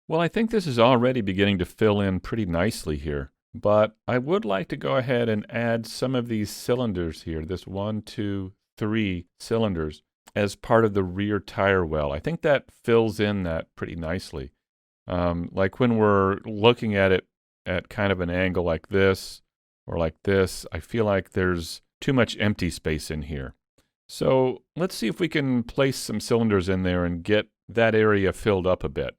Well, I think this is already beginning to fill in pretty nicely here, but I would like to go ahead and add some of these cylinders here, this one, two, three cylinders, as part of the rear tire well. I think that fills in that pretty nicely. Like when we're looking at it at kind of an angle like this or like this, I feel like there's too much empty space in here. So let's see if we can place some cylinders in there and get that area filled up a bit.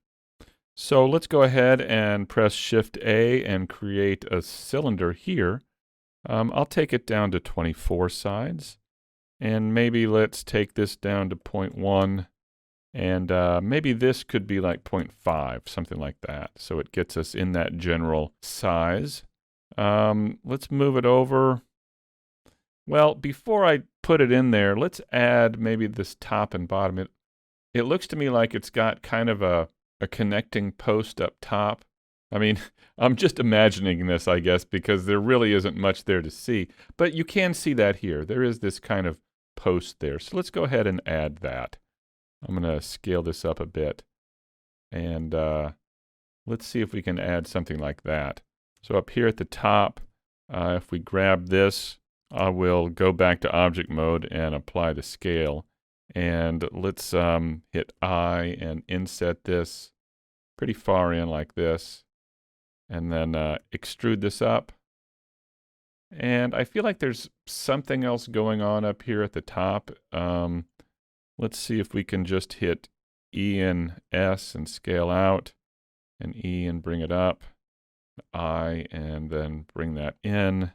So let's go ahead and press Shift A and create a cylinder here. I'll take it down to 24 sides. And maybe let's take this down to 0.1. And maybe this could be like 0.5, something like that. So it gets us in that general size. Let's move it over. Well, before I put it in there, let's add maybe this top and bottom. It looks to me like it's got kind of a connecting post up top. I mean, I'm just imagining this, I guess, because there really isn't much there to see. But you can see that here. There is this kind of post there. So let's go ahead and add that. I'm going to scale this up a bit. And let's see if we can add something like that. So up here at the top, if we grab this, I will go back to object mode and apply the scale. And let's hit I and inset this pretty far in like this, and then extrude this up. And I feel like there's something else going on up here at the top. Let's see if we can just hit E and S and scale out, and E and bring it up, I and then bring that in,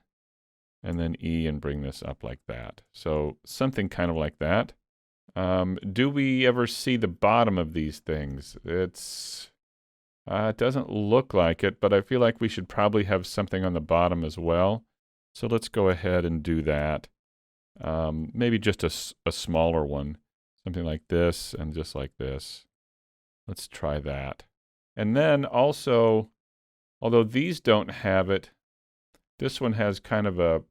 and then E and bring this up like that. So something kind of like that. Do we ever see the bottom of these things? It doesn't look like it, but I feel like we should probably have something on the bottom as well. So let's go ahead and do that. Maybe just a smaller one, something like this and just like this. Let's try that. And then also, although these don't have it, this one has kind of a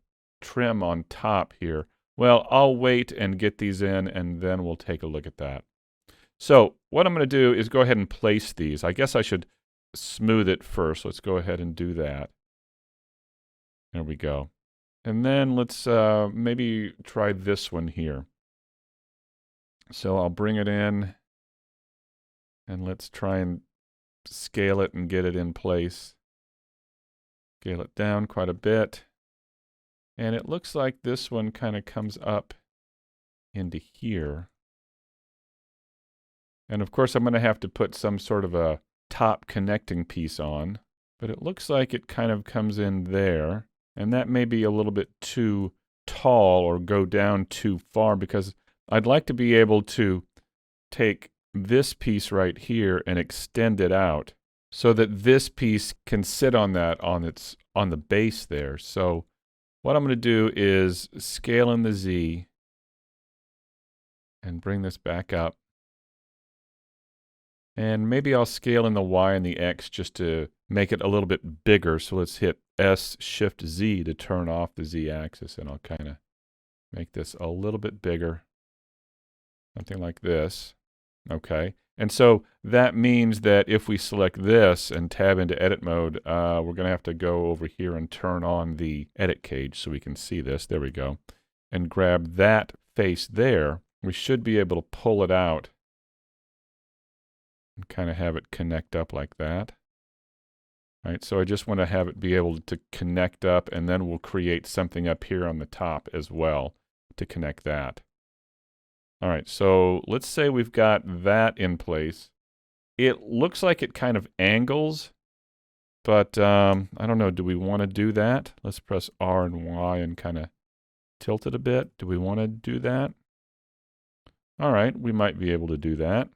trim on top here. Well, I'll wait and get these in, and then we'll take a look at that. So what I'm going to do is go ahead and place these. I guess I should smooth it first. Let's go ahead and do that. There we go. And then let's maybe try this one here. So I'll bring it in, and let's try and scale it and get it in place. Scale it down quite a bit. And it looks like this one kind of comes up into here. And of course, I'm going to have to put some sort of a top connecting piece on. But it looks like it kind of comes in there. And that may be a little bit too tall or go down too far, because I'd like to be able to take this piece right here and extend it out so that this piece can sit on that on the base there. So what I'm going to do is scale in the Z and bring this back up. And maybe I'll scale in the Y and the X just to make it a little bit bigger. So let's hit S, Shift Z to turn off the Z axis, and I'll kind of make this a little bit bigger. Something like this. Okay. And so that means that if we select this and tab into edit mode, we're going to have to go over here and turn on the edit cage so we can see this. There we go. And grab that face there. We should be able to pull it out and kind of have it connect up like that. All right, so I just want to have it be able to connect up, and then we'll create something up here on the top as well to connect that. All right, so let's say we've got that in place. It looks like it kind of angles, but I don't know, do we want to do that? Let's press R and Y and kind of tilt it a bit. Do we want to do that? All right, we might be able to do that.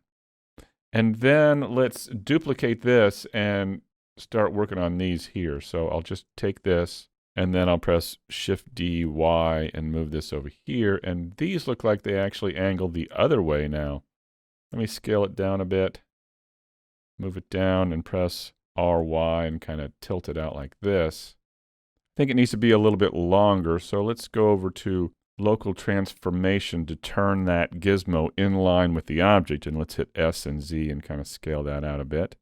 And then let's duplicate this and start working on these here. So I'll just take this, and then I'll press Shift D, Y, and move this over here. And these look like they actually angle the other way now. Let me scale it down a bit, move it down, and press R, Y, and kind of tilt it out like this. I think it needs to be a little bit longer, so let's go over to local transformation to turn that gizmo in line with the object, and let's hit S and Z and kind of scale that out a bit.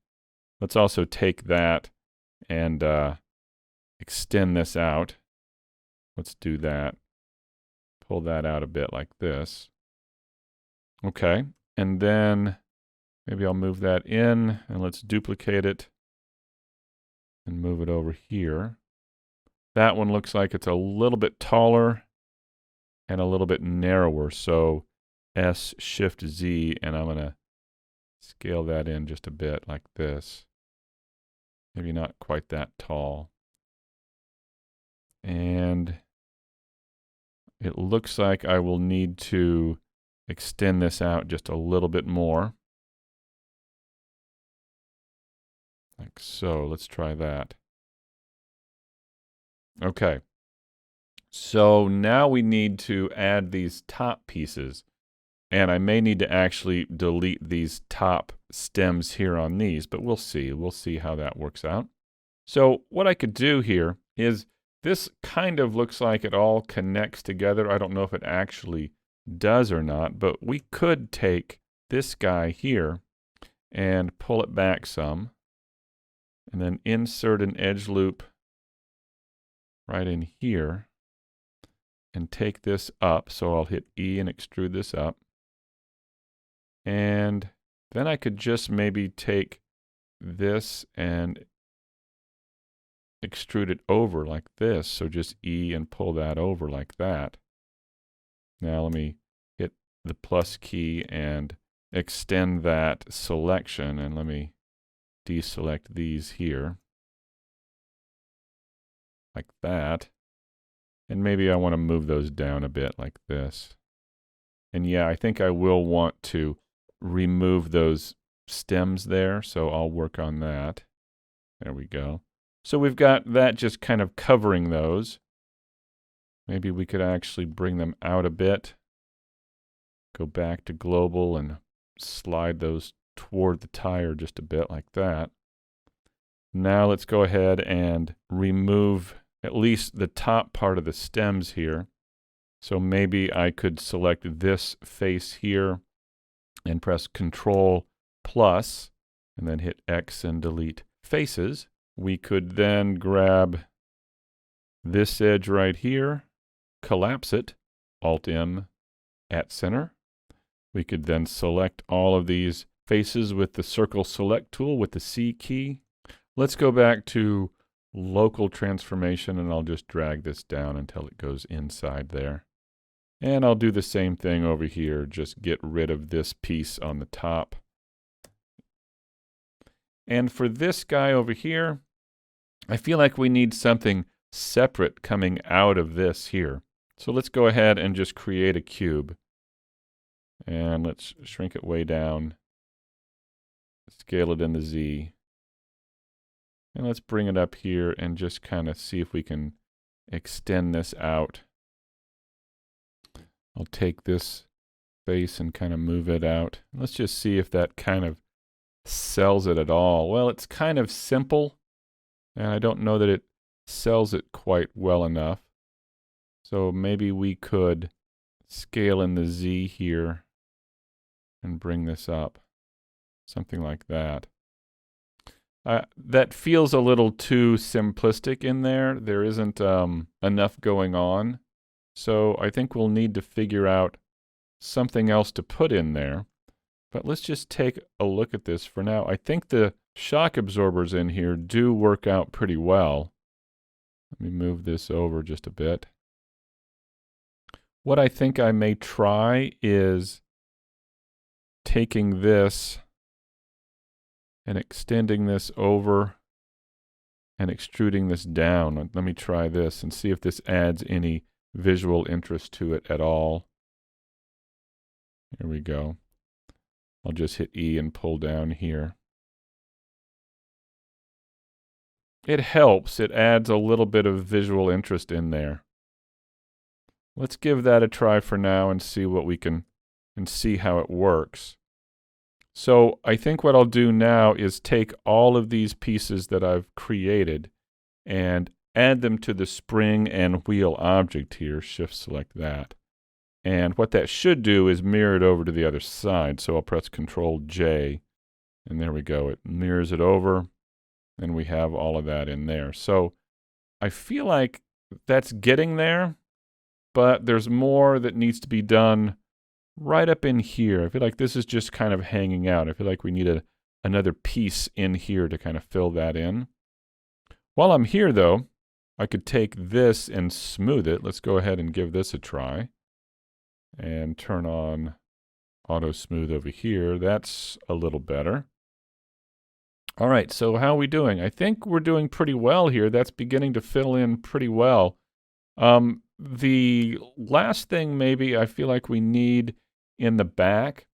Let's also take that and extend this out. Let's do that. Pull that out a bit like this. Okay, and then maybe I'll move that in, and let's duplicate it and move it over here. That one looks like it's a little bit taller and a little bit narrower, so S, Shift, Z, and I'm going to scale that in just a bit like this. Maybe not quite that tall. And it looks like I will need to extend this out just a little bit more. Like so. Let's try that. Okay. So now we need to add these top pieces. And I may need to actually delete these top stems here on these, but we'll see. We'll see how that works out. So what I could do here is this kind of looks like it all connects together. I don't know if it actually does or not, but we could take this guy here and pull it back some, and then insert an edge loop right in here, and take this up. So I'll hit E and extrude this up. And then I could just maybe take this and extrude it over like this. So just E and pull that over like that. Now let me hit the plus key and extend that selection, and let me deselect these here like that. And maybe I want to move those down a bit like this. And yeah, I think I will want to remove those stems there, so I'll work on that. There we go. So we've got that just kind of covering those. Maybe we could actually bring them out a bit. Go back to global and slide those toward the tire just a bit like that. Now let's go ahead and remove at least the top part of the stems here. So maybe I could select this face here and press Control plus, and then hit X and delete faces. We could then grab this edge right here, collapse it, Alt-M at center. We could then select all of these faces with the Circle Select tool with the C key. Let's go back to local transformation, and I'll just drag this down until it goes inside there. And I'll do the same thing over here, just get rid of this piece on the top. And for this guy over here, I feel like we need something separate coming out of this here. So let's go ahead and just create a cube. And let's shrink it way down. Scale it in the Z. And let's bring it up here and just kind of see if we can extend this out. I'll take this face and kind of move it out. Let's just see if that kind of sells it at all. Well, it's kind of simple, and I don't know that it sells it quite well enough. So maybe we could scale in the Z here and bring this up. Something like that. That feels a little too simplistic in there. There isn't enough going on. So I think we'll need to figure out something else to put in there. But let's just take a look at this for now. I think the shock absorbers in here do work out pretty well. Let me move this over just a bit. What I think I may try is taking this and extending this over and extruding this down. Let me try this and see if this adds any visual interest to it at all. Here we go. I'll just hit E and pull down here. It helps. It adds a little bit of visual interest in there. Let's give that a try for now and see what we can, and see how it works. So I think what I'll do now is take all of these pieces that I've created and add them to the spring and wheel object here. Shift select that. And what that should do is mirror it over to the other side. So I'll press Control J And there we go. It mirrors it over, and we have all of that in there. So I feel like that's getting there, but there's more that needs to be done right up in here. I feel like this is just kind of hanging out. I feel like we need another piece in here to kind of fill that in. While I'm here, though, I could take this and smooth it. Let's go ahead and give this a try. And turn on Auto Smooth over here. That's a little better. All right, so how are we doing? I think we're doing pretty well here. That's beginning to fill in pretty well. The last thing maybe I feel like we need in the back,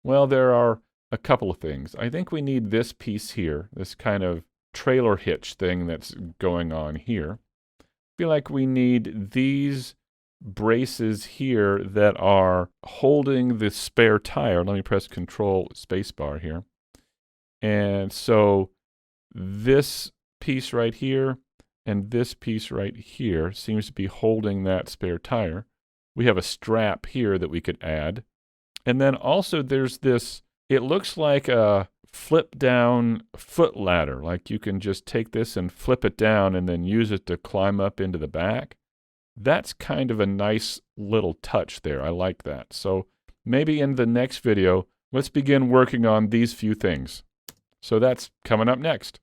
well, there are a couple of things. I think we need this piece here, this kind of trailer hitch thing that's going on here. I feel like we need these braces here that are holding the spare tire. Let me press Control Spacebar here. And so this piece right here and this piece right here seems to be holding that spare tire. We have a strap here that we could add. And then also there's this, it looks like a flip down foot ladder. Like you can just take this and flip it down and then use it to climb up into the back. That's kind of a nice little touch there. I like that. So maybe in the next video, let's begin working on these few things. So that's coming up next.